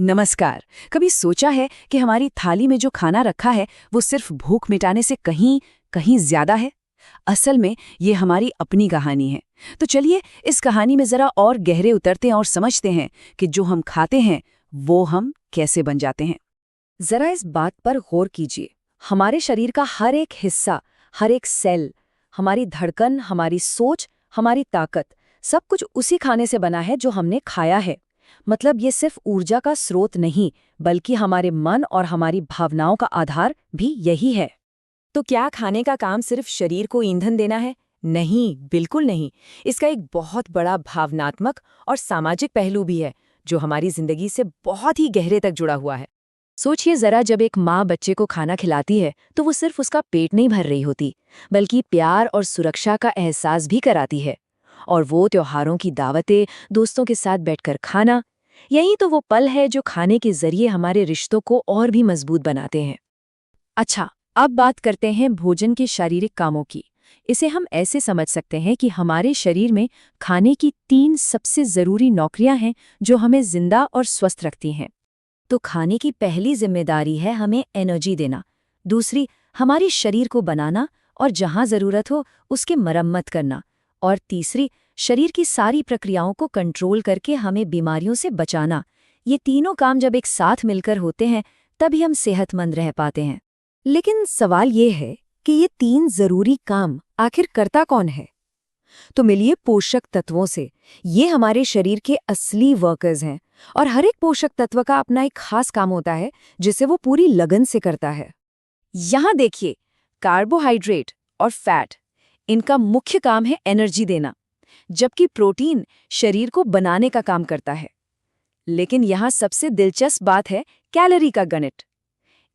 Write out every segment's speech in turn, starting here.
नमस्कार। कभी सोचा है कि हमारी थाली में जो खाना रखा है वो सिर्फ भूख मिटाने से कहीं कहीं ज्यादा है? असल में ये हमारी अपनी कहानी है। तो चलिए इस कहानी में जरा और गहरे उतरते हैं और समझते हैं कि जो हम खाते हैं वो हम कैसे बन जाते हैं। जरा इस बात पर गौर कीजिए। हमारे शरीर का हर एक हिस्सा, हर एक सेल, हमारी धड़कन, हमारी सोच, हमारी ताकत, सब कुछ उसी खाने से बना है जो हमने खाया है। मतलब ये सिर्फ ऊर्जा का स्रोत नहीं, बल्कि हमारे मन और हमारी भावनाओं का आधार भी यही है। तो क्या खाने का काम सिर्फ शरीर को ईंधन देना है? नहीं, बिल्कुल नहीं। इसका एक बहुत बड़ा भावनात्मक और सामाजिक पहलू भी है, जो हमारी जिंदगी से बहुत ही गहरे तक जुड़ा हुआ है। सोचिए जरा, जब एक माँ बच्चे को खाना खिलाती है तो वो सिर्फ उसका पेट नहीं भर रही होती, बल्कि प्यार और सुरक्षा का एहसास भी कराती है। और वो त्योहारों की दावतें, दोस्तों के साथ बैठकर खाना, यही तो वो पल है जो खाने के जरिए हमारे रिश्तों को और भी मजबूत बनाते हैं। अच्छा, अब बात करते हैं भोजन के शारीरिक कामों की। इसे हम ऐसे समझ सकते हैं कि हमारे शरीर में खाने की 3 सबसे जरूरी नौकरियां हैं जो हमें जिंदा और स्वस्थ रखती हैं। तो खाने की पहली जिम्मेदारी है हमें एनर्जी देना, दूसरी हमारे शरीर को बनाना और जहां जरूरत हो उसकी मरम्मत करना, और तीसरी शरीर की सारी प्रक्रियाओं को कंट्रोल करके हमें बीमारियों से बचाना। ये तीनों काम जब एक साथ मिलकर होते हैं तभी हम सेहतमंद रह पाते हैं। लेकिन सवाल ये है कि ये 3 जरूरी काम आखिर करता कौन है? तो मिलिए पोषक तत्वों से। ये हमारे शरीर के असली वर्कर्स हैं, और हर एक पोषक तत्व का अपना एक खास काम होता है जिसे वो पूरी लगन से करता है। यहाँ देखिए, कार्बोहाइड्रेट और फैट, इनका मुख्य काम है एनर्जी देना, जबकि प्रोटीन शरीर को बनाने का काम करता है। लेकिन यहाँ सबसे दिलचस्प बात है कैलोरी का गणित।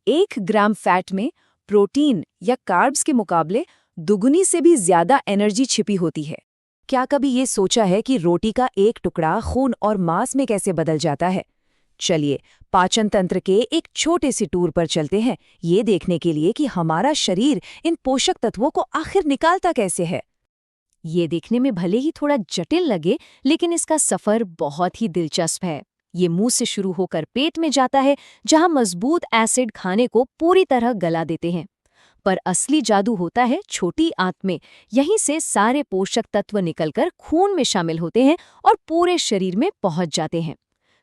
1 ग्राम फैट में प्रोटीन या कार्ब्स के मुकाबले दुगुनी से भी ज्यादा एनर्जी छिपी होती है। क्या कभी ये सोचा है कि रोटी का एक टुकड़ा खून और मांस में कैसे बदल जाता है? चलिए पाचन तंत्र के एक छोटे से टूर पर चलते हैं, ये देखने के लिए कि हमारा शरीर इन पोषक तत्वों को आखिर निकालता कैसे है। ये देखने में भले ही थोड़ा जटिल लगे, लेकिन इसका सफर बहुत ही दिलचस्प है। ये मुंह से शुरू होकर पेट में जाता है, जहां मजबूत एसिड खाने को पूरी तरह गला देते हैं। पर असली जादू होता है छोटी आंत में। यहीं से सारे पोषक तत्व निकलकर खून में शामिल होते हैं और पूरे शरीर में पहुंच जाते हैं।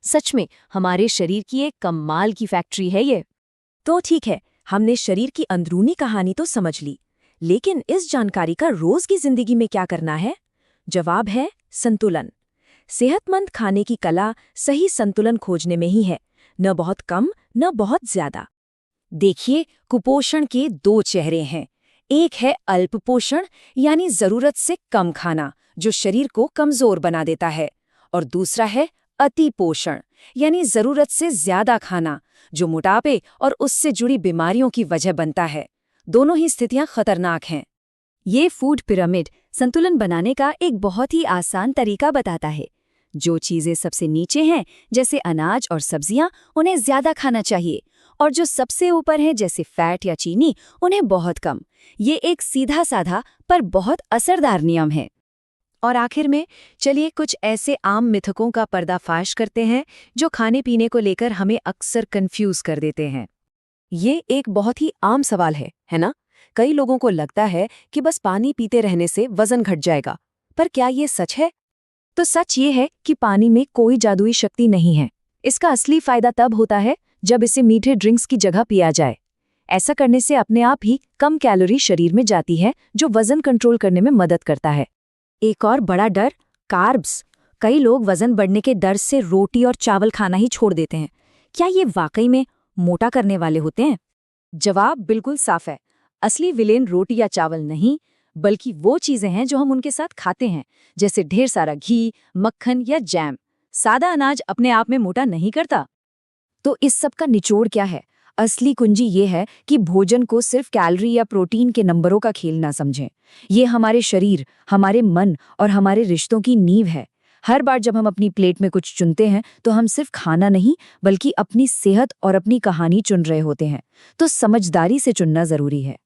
सच में हमारे शरीर की एक कमाल की फैक्ट्री है ये। तो ठीक है, हमने शरीर की अंदरूनी कहानी तो समझ ली, लेकिन इस जानकारी का रोज की जिंदगी में क्या करना है? जवाब है संतुलन। सेहतमंद खाने की कला सही संतुलन खोजने में ही है, न बहुत कम न बहुत ज्यादा। देखिए, कुपोषण के 2 चेहरे हैं। एक है अल्प पोषण, यानी जरूरत से कम खाना जो शरीर को कमजोर बना देता है, और दूसरा है अति पोषण, यानी जरूरत से ज्यादा खाना जो मोटापे और उससे जुड़ी बीमारियों की वजह बनता है। दोनों ही स्थितियां खतरनाक हैं। ये फूड पिरामिड संतुलन बनाने का एक बहुत ही आसान तरीका बताता है। जो चीजें सबसे नीचे हैं, जैसे अनाज और सब्जियां, उन्हें ज्यादा खाना चाहिए, और जो सबसे ऊपर हैं, जैसे फैट या चीनी, उन्हें बहुत कम। ये एक सीधा साधा पर बहुत असरदार नियम है। और आखिर में चलिए कुछ ऐसे आम मिथकों का पर्दाफाश करते हैं जो खाने पीने को लेकर हमें अक्सर कंफ्यूज कर देते हैं। ये एक बहुत ही आम सवाल है ना? कई लोगों को लगता है कि बस पानी पीते रहने से वजन घट जाएगा। पर क्या ये सच है? तो सच ये है कि पानी में कोई जादुई शक्ति नहीं है। इसका असली फायदा तब होता है जब इसे मीठे ड्रिंक्स की जगह पिया जाए। ऐसा करने से अपने आप ही कम कैलोरी शरीर में जाती है, जो वजन कंट्रोल करने में मदद करता है। एक और बड़ा डर, कार्ब्स। कई लोग वजन बढ़ने के डर से रोटी और चावल खाना ही छोड़ देते हैं। क्या ये वाकई में मोटा करने वाले होते हैं? जवाब बिल्कुल साफ है। असली विलेन रोटी या चावल नहीं, बल्कि वो चीजें हैं जो हम उनके साथ खाते हैं, जैसे ढेर सारा घी, मक्खन या जैम। सादा अनाज अपने आप में मोटा नहीं करता। तो इस सब का निचोड़ क्या है? असली कुंजी ये है कि भोजन को सिर्फ कैलोरी या प्रोटीन के नंबरों का खेल ना समझें। ये हमारे शरीर, हमारे मन और हमारे रिश्तों की नींव है। हर बार जब हम अपनी प्लेट में कुछ चुनते हैं तो हम सिर्फ खाना नहीं, बल्कि अपनी सेहत और अपनी कहानी चुन रहे होते हैं। तो समझदारी से चुनना जरूरी है।